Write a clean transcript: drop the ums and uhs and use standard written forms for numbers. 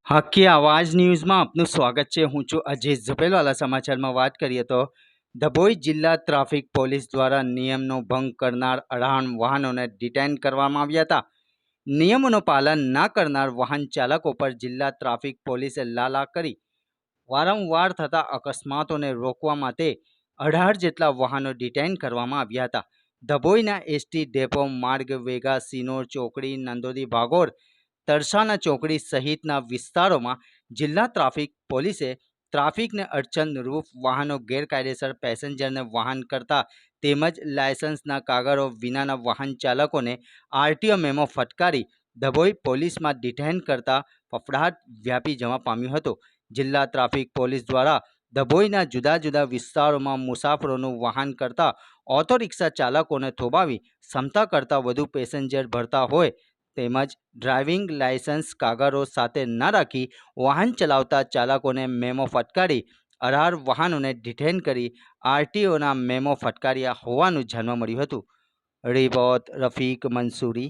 હકી આવાજ ન્યૂઝમાં આપનું સ્વાગત છે। હું છું અજીત ઝપેલવાલા। સમાચારમાં વાત કરીએ તો ડભોઈ જિલ્લા ટ્રાફિક પોલીસ દ્વારા નિયમનો ભંગ કરનાર 18 વાહનોને ડિટેન કરવામાં આવ્યા હતા। નિયમોનું પાલન ના કરનાર વાહન ચાલકો પર જિલ્લા ટ્રાફિક પોલીસે લાલા કરી વારંવાર થતા અકસ્માતોને રોકવા માટે 18 જેટલા વાહનો ડિટેન કરવામાં આવ્યા હતા। ડભોઈના એસટી ડેપો માર્ગ વેગા સિનોર ચોકડી નંદોદી ભાગોળ તરસાના ચોકડી સહિતના વિસ્તારોમાં જિલ્લા ટ્રાફિક પોલીસે ટ્રાફિકને અડચણરૂપ વાહનો ગેરકાયદેસર પેસેન્જરને વાહન કરતા તેમજ લાયસન્સના કાગળો વિનાના વાહન ચાલકોને આરટીઓ મેમો ફટકારી ડભોઈ પોલીસમાં ડિટેન કરતા ફફડાટ વ્યાપી જવા પામ્યો હતો। જિલ્લા ટ્રાફિક પોલીસ દ્વારા ડભોઈના જુદા જુદા વિસ્તારોમાં મુસાફરોનું વાહન કરતા ઓટો રિક્ષા ચાલકોને થોભાવી ક્ષમતા કરતાં વધુ પેસેન્જર ભરતા હોય તેમજ ડ્રાઇવિંગ લાયસન્સ કાગળો સાથે ન રાખી વાહન ચલાવતા ચાલકોને મેમો ફટકારી 18 વાહનોને ડિટેન કરી આરટીઓના મેમો ફટકાર્યા હોવાનું જાણવા મળ્યું હતું। રિપોર્ટ રફીક મંસૂરી।